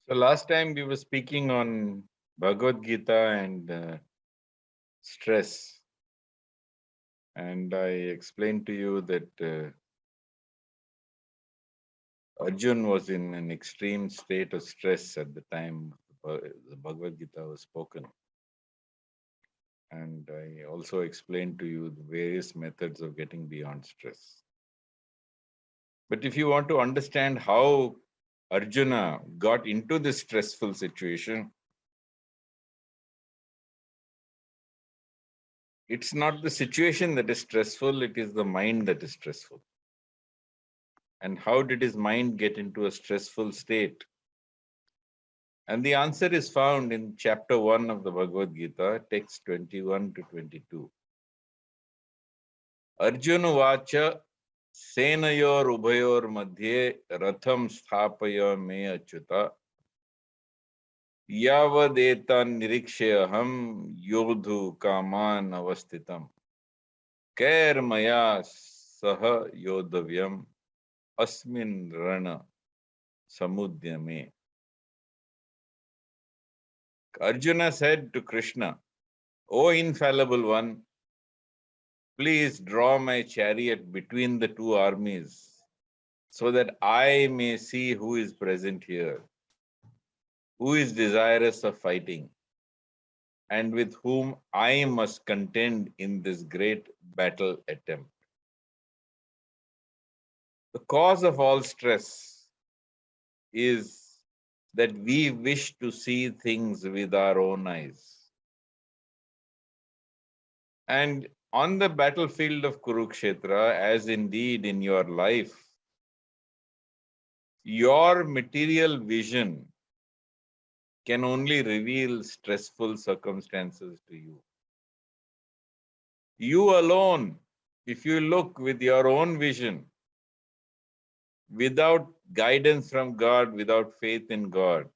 So last time we were speaking on Bhagavad Gita and stress, and I explained to you that Arjun was in an extreme state of stress at the time the Bhagavad Gita was spoken. And I also explained to you the various methods of getting beyond stress. But if you want to understand how Arjuna got into this stressful situation, it's not the situation that is stressful, it is the mind that is stressful. And how did his mind get into a stressful state? And the answer is found in chapter 1 of the Bhagavad Gita, text 21 to 22. Arjuna vacha senayor ubhayor madhye ratham sthapaya me achyuta yavadetan nirikshayaham yodhu kaman avastitam kair maya sah yodavyam asmin rana samudyame. Arjuna said to Krishna, O infallible one, please draw my chariot between the two armies so that I may see who is present here, who is desirous of fighting, and with whom I must contend in this great battle attempt. The cause of all stress is that we wish to see things with our own eyes. And on the battlefield of Kurukshetra, as indeed in your life, your material vision can only reveal stressful circumstances to you. You alone, if you look with your own vision, without guidance from God, without faith in God,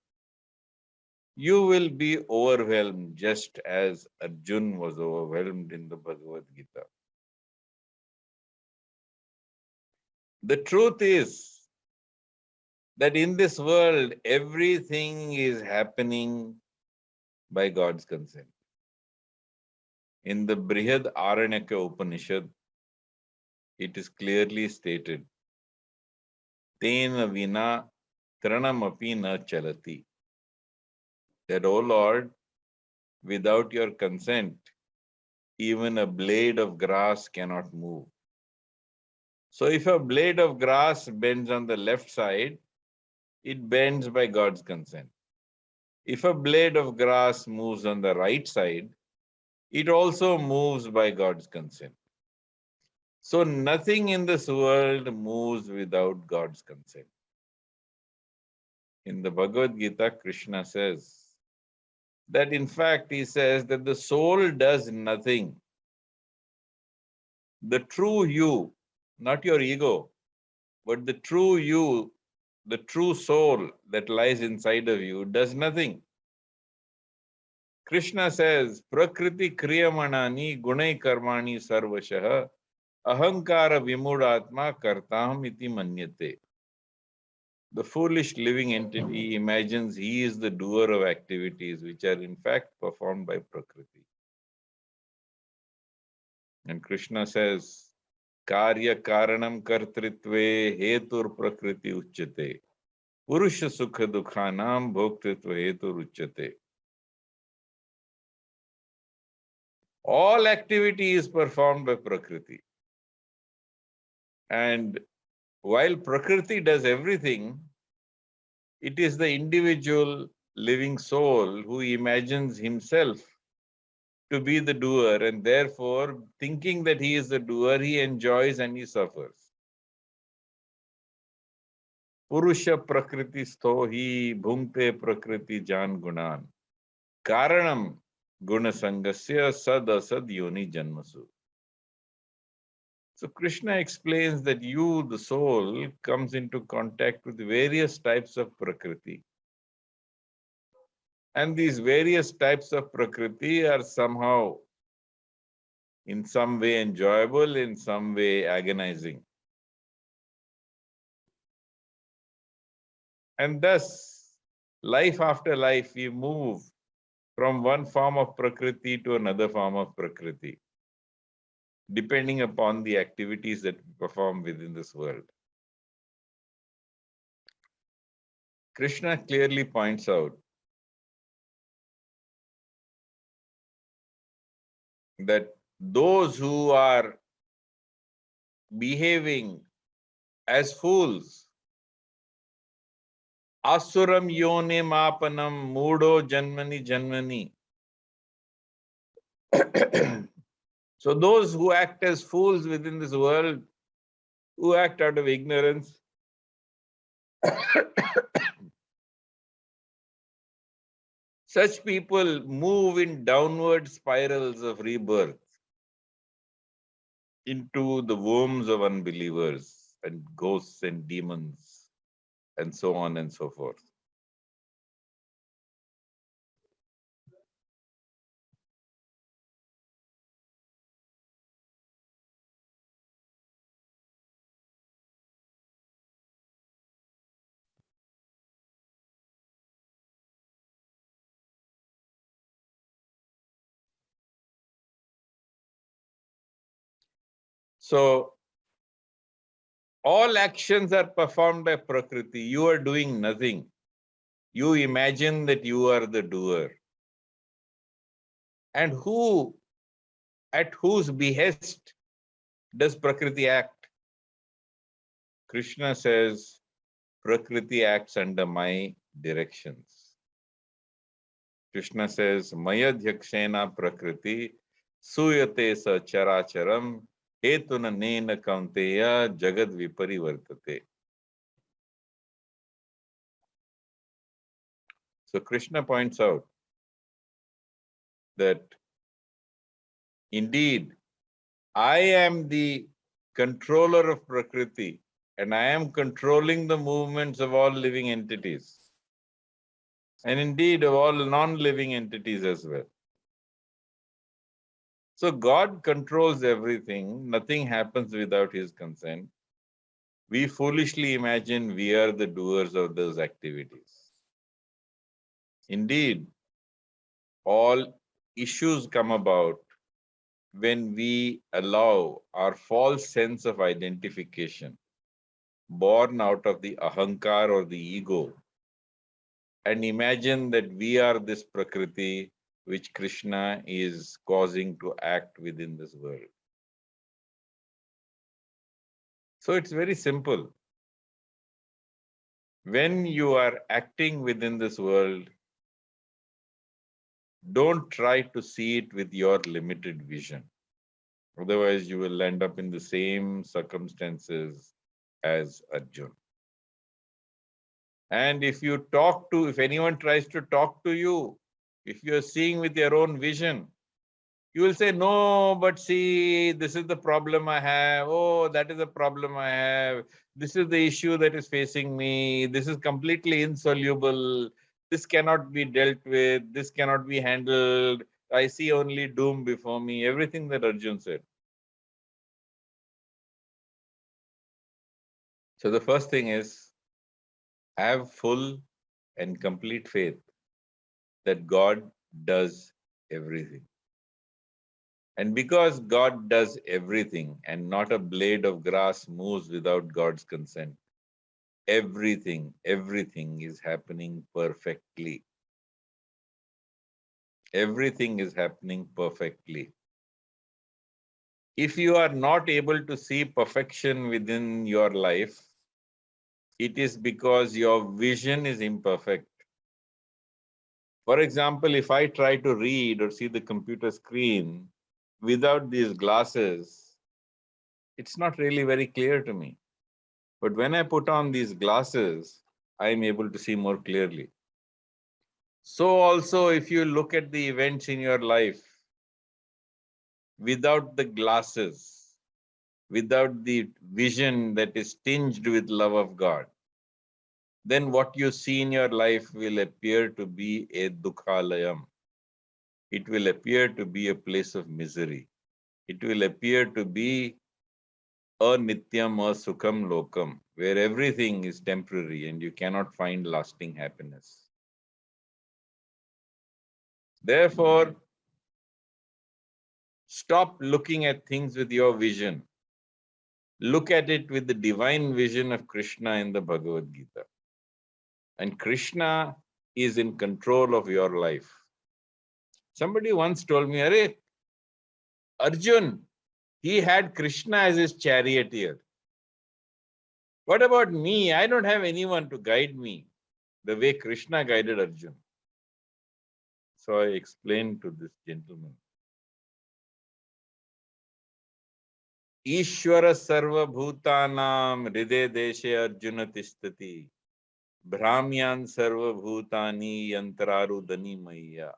you will be overwhelmed just as Arjun was overwhelmed in the Bhagavad Gita. The truth is that in this world, everything is happening by God's consent. In the Brihad Aranyaka Upanishad, it is clearly stated, Tena vina tranamapi na chalati. That, O Lord, without your consent, even a blade of grass cannot move. So if a blade of grass bends on the left side, it bends by God's consent. If a blade of grass moves on the right side, it also moves by God's consent. So nothing in this world moves without God's consent. In the Bhagavad Gita, Krishna says that in fact he says that the soul does nothing. The true you, not your ego, but the true you, the true soul that lies inside of you does nothing. Krishna says, Prakriti kriyamanani gunai karmani sarvashah ahankara vimudatma kartam iti manyate. The foolish living entity imagines he is the doer of activities which are in fact performed by Prakriti. And Krishna says, Karya karanam kartritve hetur prakriti uchyate. Purusha sukha dukhanam bhoktritva hetur uchyate. All activity is performed by Prakriti. And while Prakriti does everything, it is the individual living soul who imagines himself to be the doer, and therefore, thinking that he is the doer, he enjoys and he suffers. Purusha prakriti sthohi bhunkte prakriti jan gunan. Karanam gunasangasya sad asad yoni janmasu. So Krishna explains that you, the soul, comes into contact with various types of prakriti. And these various types of prakriti are somehow in some way enjoyable, in some way agonizing. And thus, Life after life, we move from one form of Prakriti to another form of Prakriti, depending upon the activities that we perform within this world. Krishna clearly points out that those who are behaving as fools, asuram yone mapanam mudo janmani janmani. So those who act as fools within this world, who act out of ignorance, such people move in downward spirals of rebirth into the wombs of unbelievers and ghosts and demons and so on and so forth. So all actions are performed by Prakriti. You are doing nothing. You imagine that you are the doer. And at whose behest does Prakriti act? Krishna says, Prakriti acts under my directions. Krishna says, Maya dhyaksena Prakriti suyate sa characharam hetuna nena kaunteya jagad viparivartate. So Krishna points out that indeed I am the controller of Prakriti and I am controlling the movements of all living entities and indeed of all non-living entities as well. So God controls everything. Nothing happens without his consent. We foolishly imagine we are the doers of those activities. Indeed, all issues come about when we allow our false sense of identification, born out of the ahankar or the ego, and imagine that we are this Prakriti which Krishna is causing to act within this world. So it's very simple. When you are acting within this world, don't try to see it with your limited vision. Otherwise, you will end up in the same circumstances as Arjun. And if anyone tries to talk to you, if you're seeing with your own vision, you will say, no, but see, this is the problem I have. Oh, that is the problem I have. This is the issue that is facing me. This is completely insoluble. This cannot be dealt with. This cannot be handled. I see only doom before me. Everything that Arjun said. So the first thing is have full and complete faith that God does everything. And because God does everything and not a blade of grass moves without God's consent, everything is happening perfectly. Everything is happening perfectly. If you are not able to see perfection within your life, it is because your vision is imperfect. For example, if I try to read or see the computer screen without these glasses, it's not really very clear to me. But when I put on these glasses, I am able to see more clearly. So also, if you look at the events in your life without the glasses, without the vision that is tinged with love of God, then what you see in your life will appear to be a dukhalayam. It will appear to be a place of misery. It will appear to be a nityam, a sukham lokam, where everything is temporary and you cannot find lasting happiness. Therefore, stop looking at things with your vision. Look at it with the divine vision of Krishna in the Bhagavad Gita. And Krishna is in control of your life. Somebody once told me, Arey, Arjun, he had Krishna as his charioteer. What about me? I don't have anyone to guide me the way Krishna guided Arjun. So I explained to this gentleman. Ishvara sarva bhutanam hriday deshe Arjuna tishtati. Brahmyan sarva bhutani yantrarudani maya.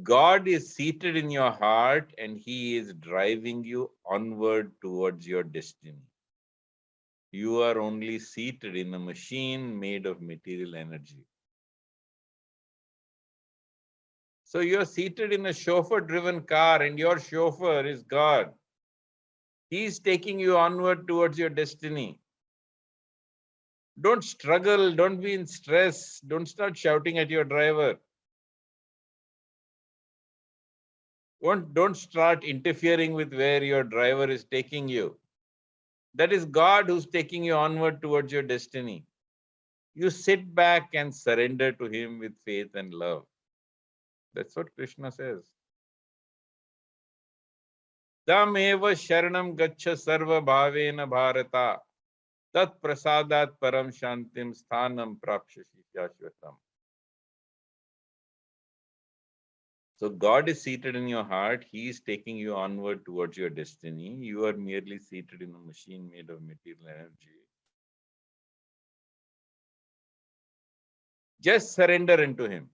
God is seated in your heart and he is driving you onward towards your destiny. You are only seated in a machine made of material energy. So you're seated in a chauffeur-driven car and your chauffeur is God. He's taking you onward towards your destiny. Don't struggle, don't be in stress, don't start shouting at your driver. Don't start interfering with where your driver is taking you. That is God who's taking you onward towards your destiny. You sit back and surrender to him with faith and love. That's what Krishna says. Tam eva sharanam gaccha sarva bhavena bharata tat prasadat param shantim sthanam prapshashi shashvatam. So God is seated in your heart. He is taking you onward towards your destiny. You are merely seated in a machine made of material energy. Just surrender into him.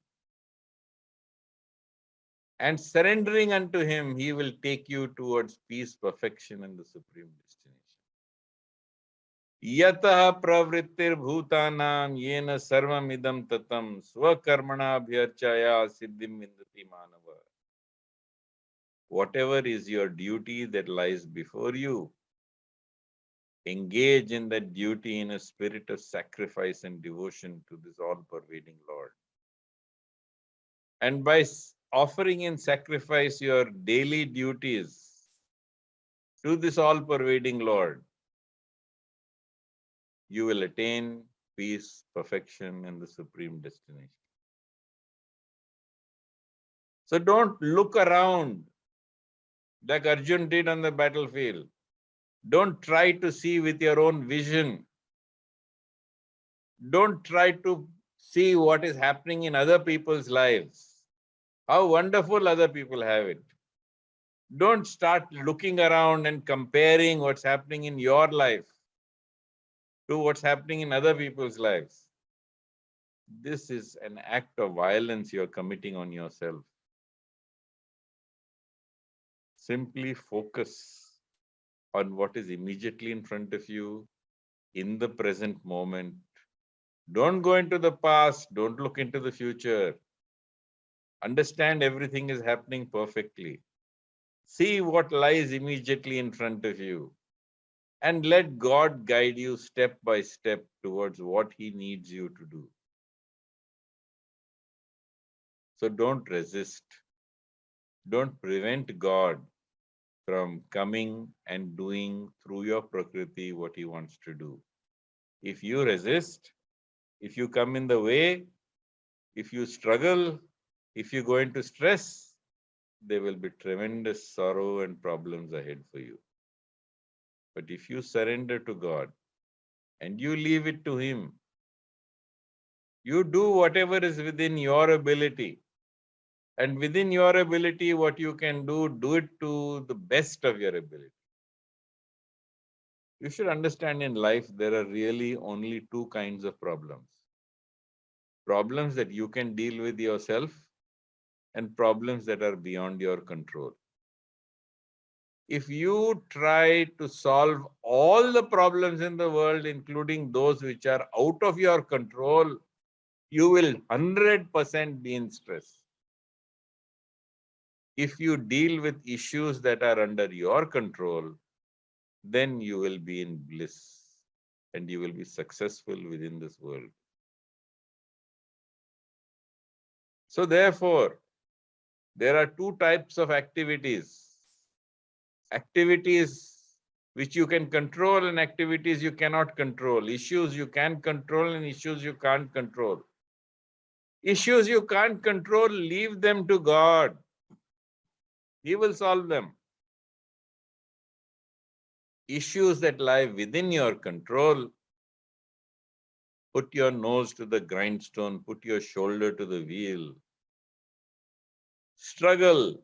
And surrendering unto him, he will take you towards peace, perfection, and the supreme destination. Yatah pravrittir bhutanam yena sarvam idam tatam swakarmana bhyarchaya siddhim vindati manava. Whatever is your duty that lies before you, engage in that duty in a spirit of sacrifice and devotion to this all-pervading Lord. And by offering in sacrifice your daily duties to this all-pervading Lord, you will attain peace, perfection, and the supreme destination. So don't look around like Arjun did on the battlefield. Don't try to see with your own vision. Don't try to see what is happening in other people's lives. How wonderful other people have it. Don't start looking around and comparing what's happening in your life to what's happening in other people's lives. This is an act of violence you're committing on yourself. Simply focus on what is immediately in front of you in the present moment. Don't go into the past. Don't look into the future. Understand everything is happening perfectly. See what lies immediately in front of you. And let God guide you step by step towards what he needs you to do. So don't resist. Don't prevent God from coming and doing through your Prakriti what he wants to do. If you resist, if you come in the way, if you struggle, if you go into stress, there will be tremendous sorrow and problems ahead for you. But if you surrender to God and you leave it to him, you do whatever is within your ability. And within your ability, what you can do it to the best of your ability. You should understand in life, there are really only two kinds of problems. Problems that you can deal with yourself and problems that are beyond your control. If you try to solve all the problems in the world, including those which are out of your control, you will 100% be in stress. If you deal with issues that are under your control, then you will be in bliss and you will be successful within this world. So therefore, there are two types of activities. Activities which you can control and activities you cannot control. Issues you can control and issues you can't control. Issues you can't control, leave them to God. He will solve them. Issues that lie within your control, put your nose to the grindstone, put your shoulder to the wheel. Struggle,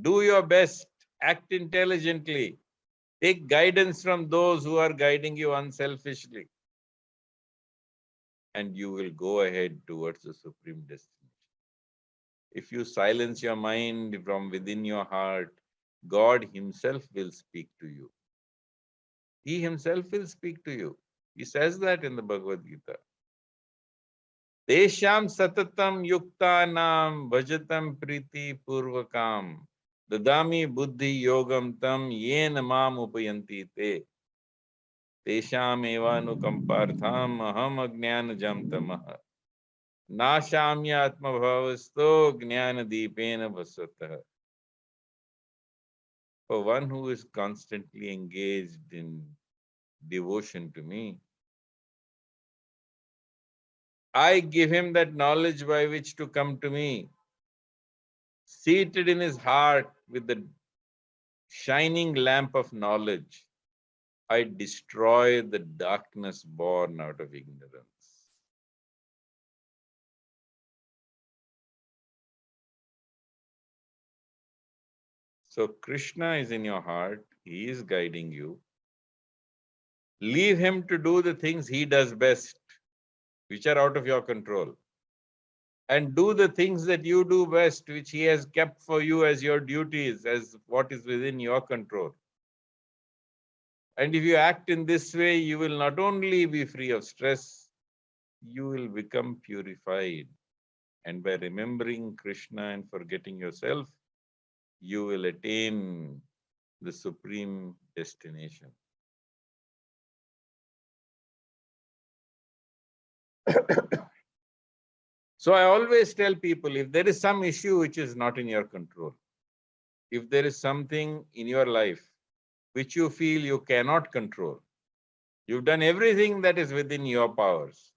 do your best, act intelligently, take guidance from those who are guiding you unselfishly, and you will go ahead towards the supreme destination. If you silence your mind from within your heart, God Himself will speak to you. He Himself will speak to you. He says that in the Bhagavad Gita. Tesham satatam yuktanam bhajatam priti purvakam dadami buddhi yogam tam yena mam upayanti te tesham evanukampartham aham ajnanajam tamah nashamya atmabhavasto jnana deepena vasatah. For one who is constantly engaged in devotion to me, I give him that knowledge by which to come to me, seated in his heart with the shining lamp of knowledge. I destroy the darkness born out of ignorance. So Krishna is in your heart. He is guiding you. Leave him to do the things he does best, which are out of your control. And do the things that you do best, which he has kept for you as your duties, as what is within your control. And if you act in this way, you will not only be free of stress, you will become purified. And by remembering Krishna and forgetting yourself, you will attain the supreme destination. So I always tell people, if there is some issue which is not in your control, if there is something in your life which you feel you cannot control, you've done everything that is within your powers,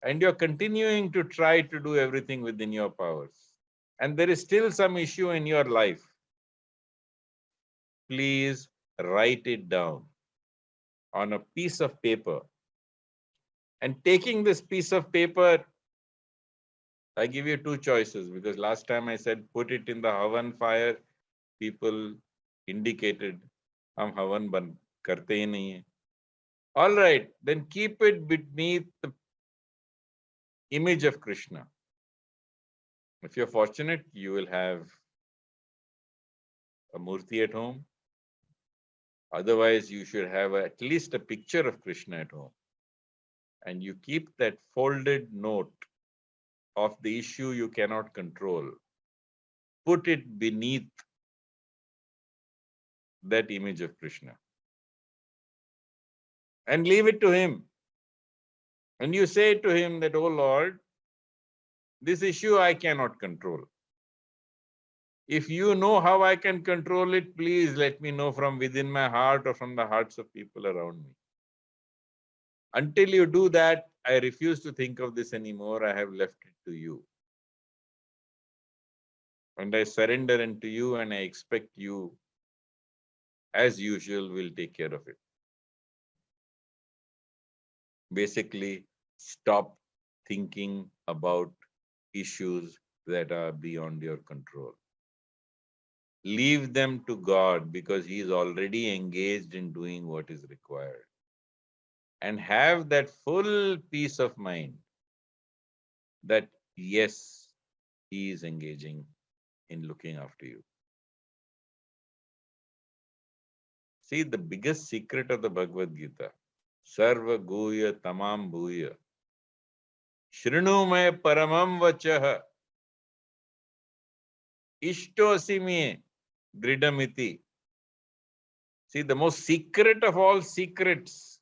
and you're continuing to try to do everything within your powers, and there is still some issue in your life, please write it down on a piece of paper. And taking this piece of paper, I give you two choices, because last time I said put it in the Havan fire, people indicated hum Havan ban karte hi nahi hai. All right, then keep it beneath the image of Krishna. If you're fortunate, you will have a murti at home. Otherwise, you should have at least a picture of Krishna at home. And you keep that folded note of the issue you cannot control. Put it beneath that image of Krishna. And leave it to him. And you say to him that, oh Lord, this issue I cannot control. If you know how I can control it, please let me know from within my heart or from the hearts of people around me. Until you do that, I refuse to think of this anymore. I have left it to you. And I surrender unto you, and I expect you, as usual, will take care of it. Basically, stop thinking about issues that are beyond your control. Leave them to God, because He is already engaged in doing what is required. And have that full peace of mind that, yes, He is engaging in looking after you. See, the biggest secret of the Bhagavad Gita, Sarva Guya Tamam Bhuya, Shrinu Me Paramam Vachah, Ishtosi Me Dridamiti. See, the most secret of all secrets,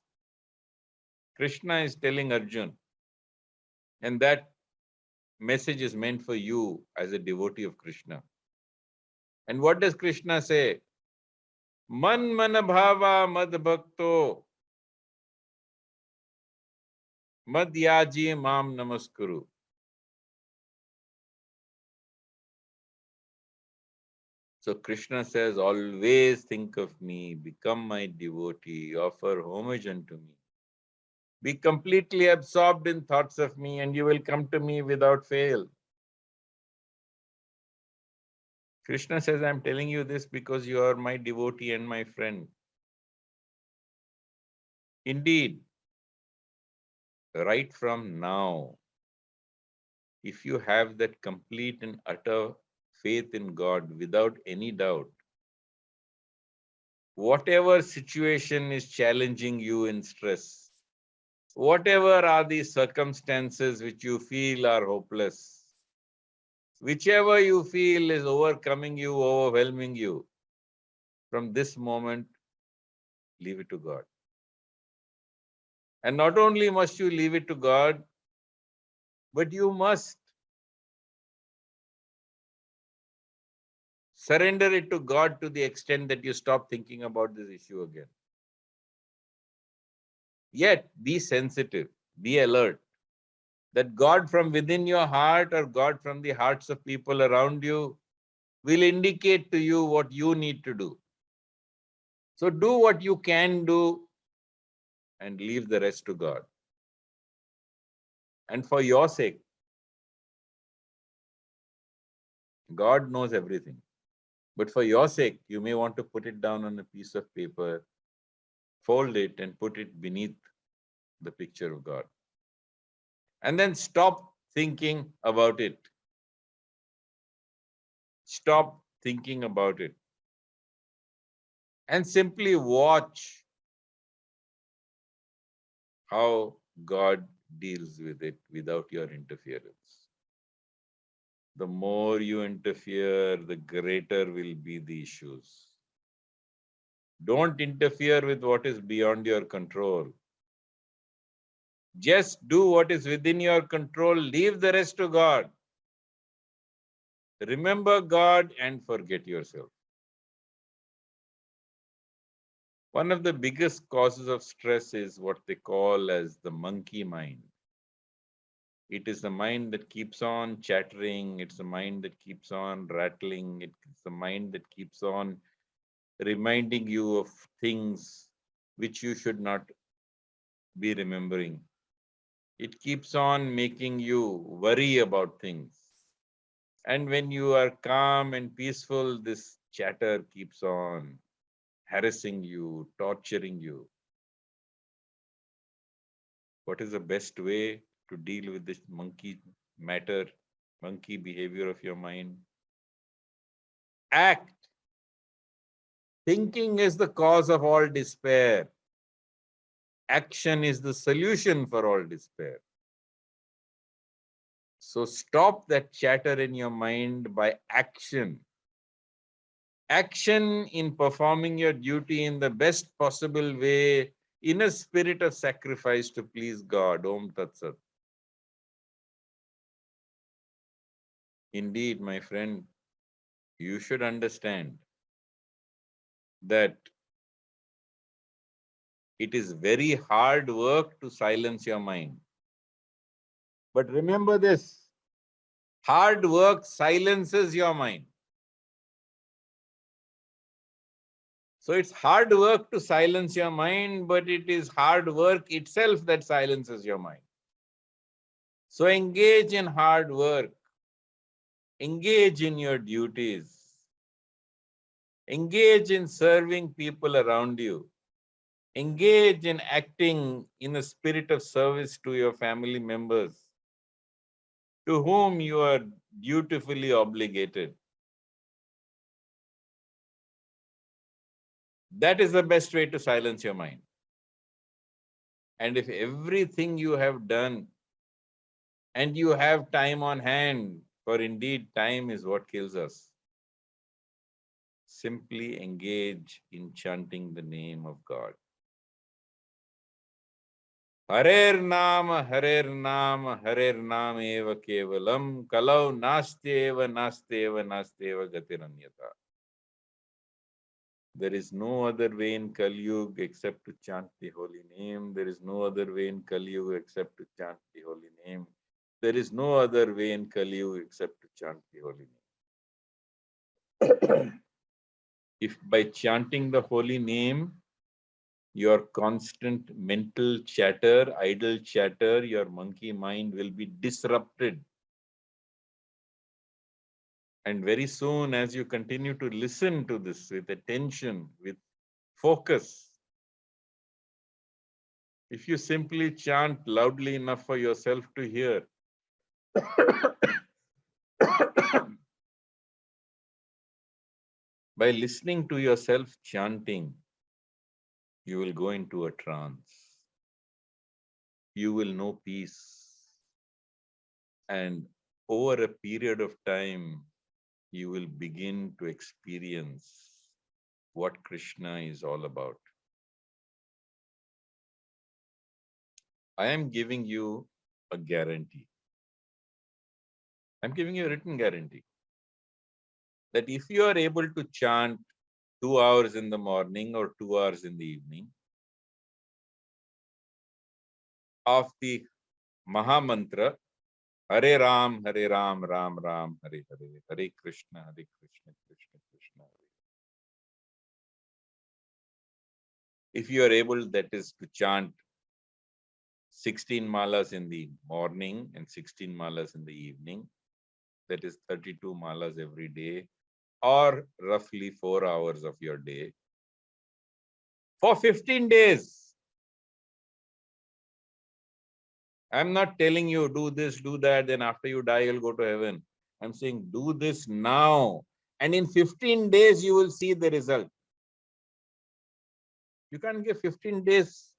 Krishna is telling Arjun, and that message is meant for you as a devotee of Krishna. And what does Krishna say? Man mana bhava mad bhakto mad yaji mam namaskuru. So Krishna says, always think of me, become my devotee, offer homage unto me. Be completely absorbed in thoughts of me, and you will come to me without fail. Krishna says, I'm telling you this because you are my devotee and my friend. Indeed, right from now, if you have that complete and utter faith in God without any doubt, whatever situation is challenging you in stress, whatever are the circumstances which you feel are hopeless, whichever you feel is overcoming you, overwhelming you, from this moment, leave it to God. And not only must you leave it to God, but you must surrender it to God to the extent that you stop thinking about this issue again. Yet, be sensitive, be alert that God from within your heart or God from the hearts of people around you will indicate to you what you need to do. So do what you can do and leave the rest to God. And for your sake, God knows everything. But for your sake, you may want to put it down on a piece of paper, fold it, and put it beneath the picture of God. And then stop thinking about it. Stop thinking about it. And simply watch how God deals with it without your interference. The more you interfere, the greater will be the issues. Don't interfere with what is beyond your control. Just do what is within your control. Leave the rest to God. Remember God and forget yourself. One of the biggest causes of stress is what they call as the monkey mind. It is the mind that keeps on chattering. It's the mind that keeps on rattling. It's the mind that keeps on reminding you of things which you should not be remembering. It keeps on making you worry about things. And when you are calm and peaceful, this chatter keeps on harassing you, torturing you. What is the best way to deal with this monkey matter, monkey behavior of your mind? Act. Thinking is the cause of all despair. Action is the solution for all despair. So stop that chatter in your mind by action. Action in performing your duty in the best possible way, in a spirit of sacrifice to please God. Om Tat Sat. Indeed, my friend, you should understand that it is very hard work to silence your mind. But remember this, hard work silences your mind. So it's hard work to silence your mind, but it is hard work itself that silences your mind. So engage in hard work, engage in your duties, engage in serving people around you, engage in acting in a spirit of service to your family members, to whom you are dutifully obligated. That is the best way to silence your mind. And if everything you have done and you have time on hand, for indeed time is what kills us, simply engage in chanting the name of God. Harer Naam eva kevalam, kalau nasteva gatiranyata. There is no other way in Kali Yuga except to chant the holy name. There is no other way in Kali Yuga except to chant the holy name. There is no other way in Kali Yuga except to chant the holy name. If by chanting the holy name, your constant mental chatter, idle chatter, your monkey mind will be disrupted. And very soon, as you continue to listen to this with attention, with focus, if you simply chant loudly enough for yourself to hear, by listening to yourself chanting, you will go into a trance. You will know peace. And over a period of time, you will begin to experience what Krishna is all about. I am giving you a guarantee. I'm giving you a written guarantee that if you are able to chant 2 hours in the morning or 2 hours in the evening of the Maha Mantra, Hare Ram, Ram Ram, Hare Hare, Hare Krishna, Krishna Krishna, Hare. If you are able, that is, to chant 16 malas in the morning and 16 malas in the evening, that is 32 malas every day, or roughly 4 hours of your day, for 15 days. I'm not telling you do this, do that, then after you die, you'll go to heaven. I'm saying do this now. And in 15 days, you will see the result. You can't give 15 days,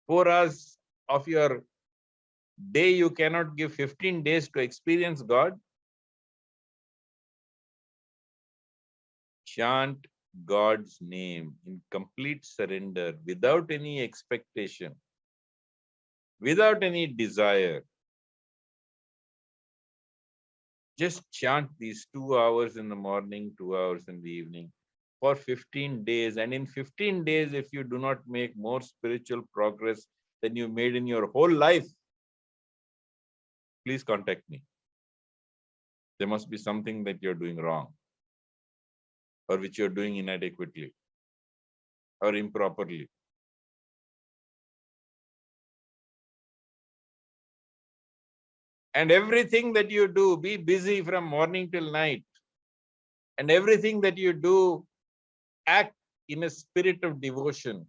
4 hours of your day. You cannot give 15 days to experience God. Chant God's name in complete surrender, without any expectation, without any desire. Just chant these 2 hours in the morning, 2 hours in the evening for 15 days. And in 15 days, if you do not make more spiritual progress than you made in your whole life, please contact me. There must be something that you're doing wrong, or which you're doing inadequately or improperly. And everything that you do, be busy from morning till night. And everything that you do, act in a spirit of devotion.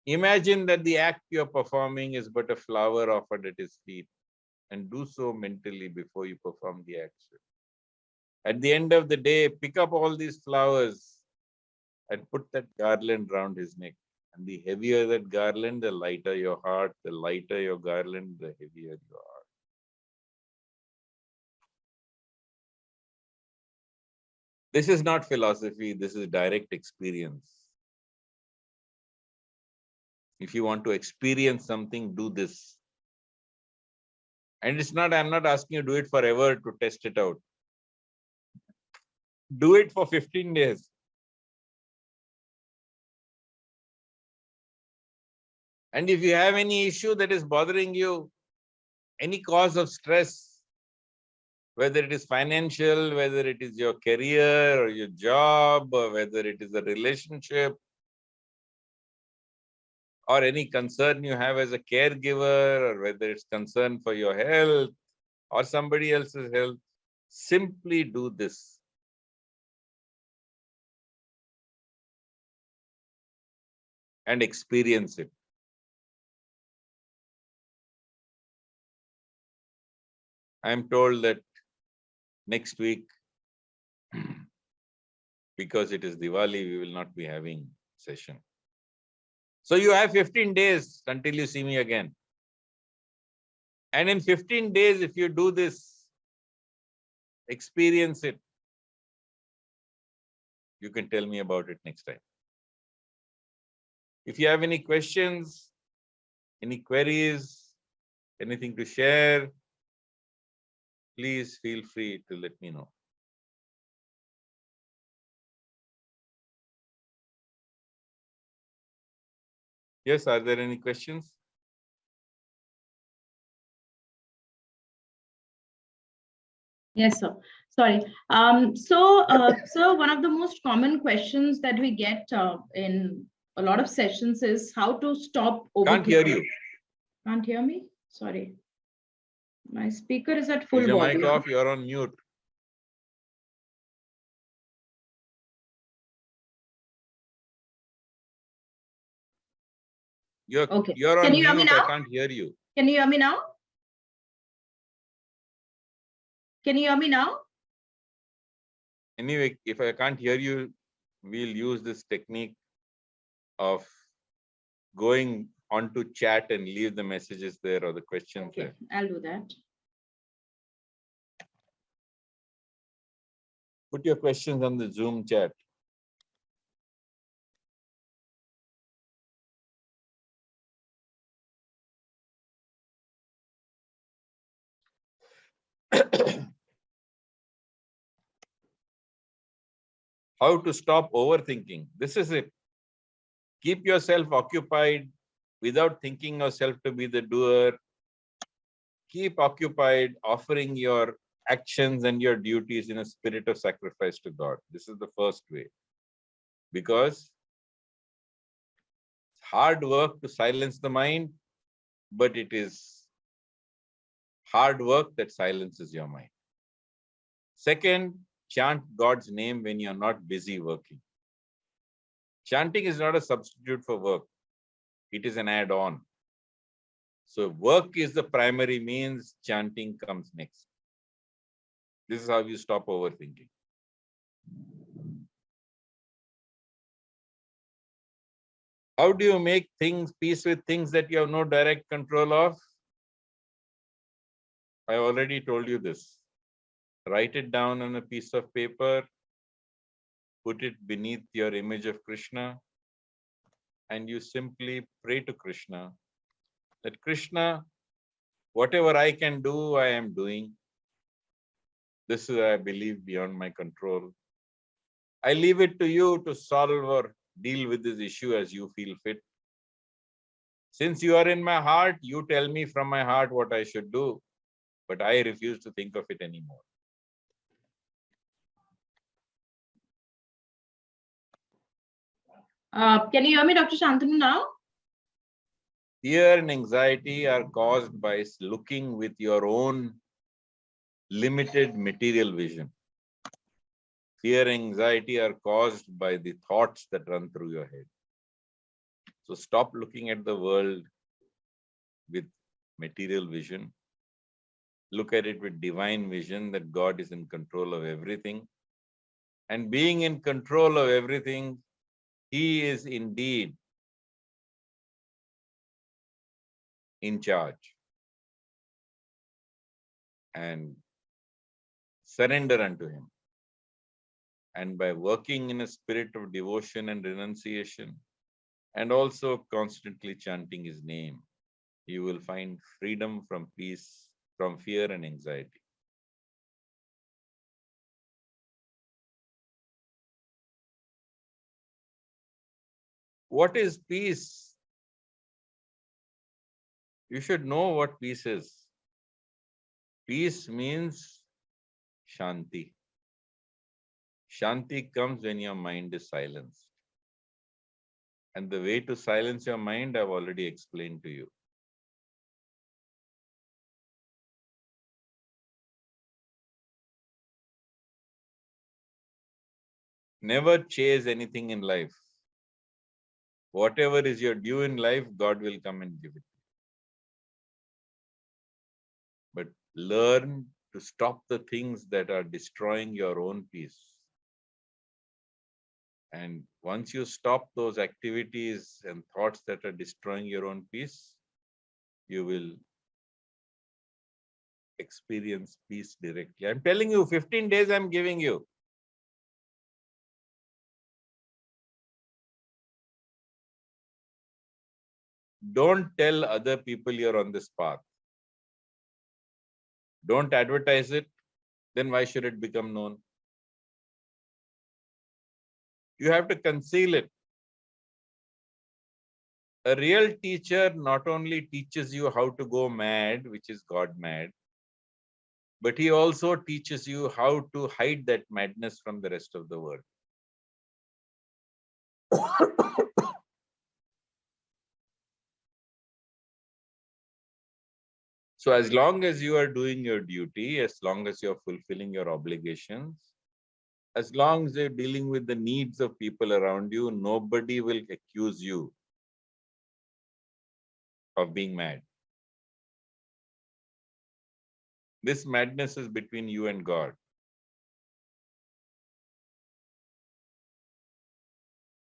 Imagine that the act you're performing is but a flower offered at his feet, and do so mentally before you perform the action. At the end of the day, pick up all these flowers and put that garland round his neck. And the heavier that garland, the lighter your heart. The lighter your garland, the heavier your heart. This is not philosophy, this is direct experience. If you want to experience something, do this. And it's not, I'm not asking you to do it forever to test it out. Do it for 15 days. And if you have any issue that is bothering you, any cause of stress, whether it is financial, whether it is your career or your job, or whether it is a relationship, or any concern you have as a caregiver, or whether it's concern for your health or somebody else's health, simply do this. And experience it. I am told that next week, because it is Diwali, we will not be having session. So you have 15 days until you see me again. And in 15 days, if you do this, experience it, you can tell me about it next time. If you have any questions, Any queries? Anything to share? Please feel free to let me know. Yes, are there any questions? Yes, sir. Sorry. So one of the most common questions that we get in a lot of sessions is how to stop Can't hear overthinking. you. Can't hear me? Sorry. My speaker is at full Is your mic volume. off? You're on mute. Okay. You're Can on you hear me mute. I now? can't hear you. Can you hear me now? Can you hear me now? Anyway, if I can't hear you, we'll use this technique of going onto chat and leave the messages there or the questions Okay, there. I'll do that. Put your questions on the Zoom chat. How to stop overthinking. This is it. Keep yourself occupied without thinking yourself to be the doer. Keep occupied, offering your actions and your duties in a spirit of sacrifice to God. This is the first way. Because it's hard work to silence the mind, but it is hard work that silences your mind. Second, chant God's name when you're not busy working. Chanting is not a substitute for work. It is an add-on. So work is the primary means, chanting comes next. This is how you stop overthinking. How do you make peace with things that you have no direct control of? I already told you this. Write it down on a piece of paper, put it beneath your image of Krishna, and you simply pray to Krishna that Krishna, whatever I can do, I am doing. This is, I believe, beyond my control. I leave it to you to solve or deal with this issue as you feel fit. Since you are in my heart, you tell me from my heart what I should do, but I refuse to think of it anymore. Can you hear me, Dr. Shantanu, now? Fear and anxiety are caused by looking with your own limited material vision. Fear and anxiety are caused by the thoughts that run through your head. So stop looking at the world with material vision. Look at it with divine vision that God is in control of everything. And being in control of everything, He is indeed in charge. And surrender unto Him. And by working in a spirit of devotion and renunciation, and also constantly chanting His name, you will find freedom from peace, from fear and anxiety. What is peace? You should know what peace is. Peace means Shanti. Shanti comes when your mind is silenced. And the way to silence your mind, I've already explained to you. Never chase anything in life. Whatever is your due in life, God will come and give it. But learn to stop the things that are destroying your own peace. And once you stop those activities and thoughts that are destroying your own peace, you will experience peace directly. I'm telling you, 15 days I'm giving you. Don't tell other people you're on this path. Don't advertise it. Then why should it become known? You have to conceal it. A real teacher not only teaches you how to go mad, which is God mad, but he also teaches you how to hide that madness from the rest of the world. So as long as you are doing your duty, as long as you're fulfilling your obligations, as long as you're dealing with the needs of people around you, nobody will accuse you of being mad. This madness is between you and God.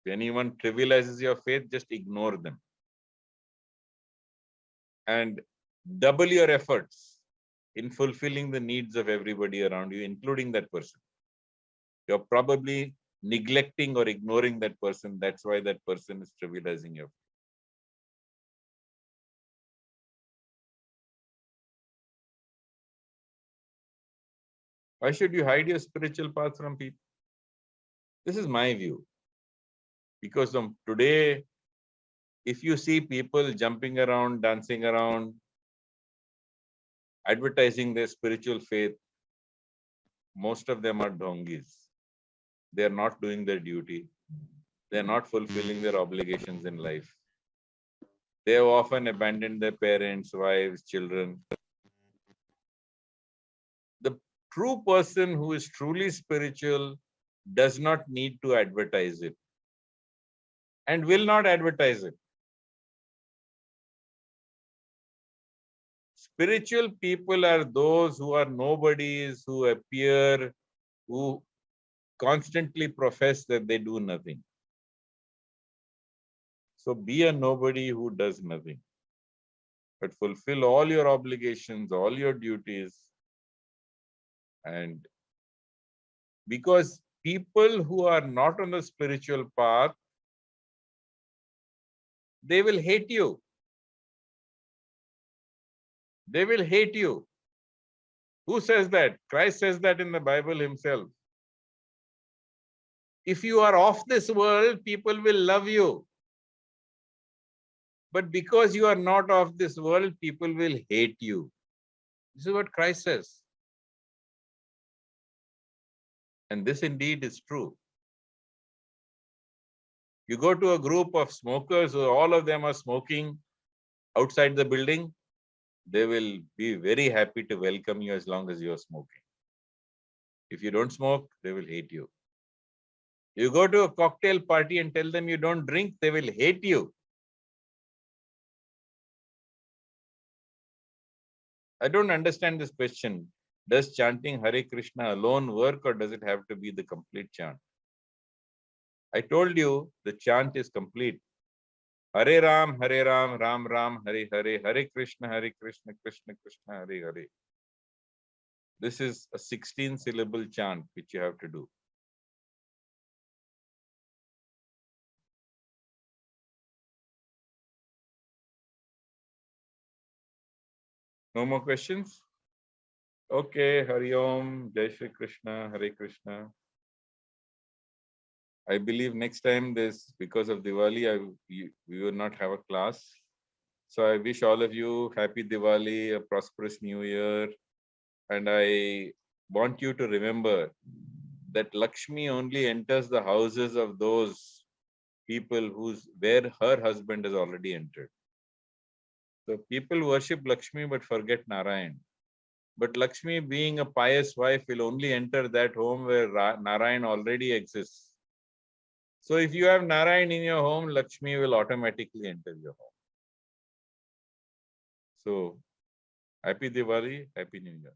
If anyone trivializes your faith, just ignore them. And double your efforts in fulfilling the needs of everybody around you, including that person. You're probably neglecting or ignoring that person. That's why that person is trivializing your faith. Why should you hide your spiritual path from people? This is my view. Because today, if you see people jumping around, dancing around, advertising their spiritual faith, most of them are dongis. They are not doing their duty. They are not fulfilling their obligations in life. They have often abandoned their parents, wives, children. The true person who is truly spiritual does not need to advertise it and will not advertise it. Spiritual people are those who are nobodies, who appear, who constantly profess that they do nothing. So be a nobody who does nothing, but fulfill all your obligations, all your duties. And because people who are not on the spiritual path, they will hate you. They will hate you. Who says that? Christ says that in the Bible himself. If you are of this world, people will love you. But because you are not of this world, people will hate you. This is what Christ says. And this indeed is true. You go to a group of smokers, all of them are smoking outside the building, they will be very happy to welcome you as long as you are smoking. If you don't smoke, they will hate you. You go to a cocktail party and tell them you don't drink, they will hate you. I don't understand this question. Does chanting Hare Krishna alone work, or does it have to be the complete chant? I told you the chant is complete. Hare Ram, Ram Ram, Hare Hare, Hare Krishna, Krishna Krishna, Hare Hare. This is a 16-syllable chant which you have to do. No more questions? Okay, Hari Om, Jai Shri Krishna, Hare Krishna. I believe next time because of Diwali, we will not have a class. So I wish all of you happy Diwali, a prosperous new year. And I want you to remember that Lakshmi only enters the houses of those people where her husband has already entered. So people worship Lakshmi but forget Narayan. But Lakshmi, being a pious wife, will only enter that home where Narayan already exists. So if you have Narayan in your home, Lakshmi will automatically enter your home. So happy Diwali, happy New Year.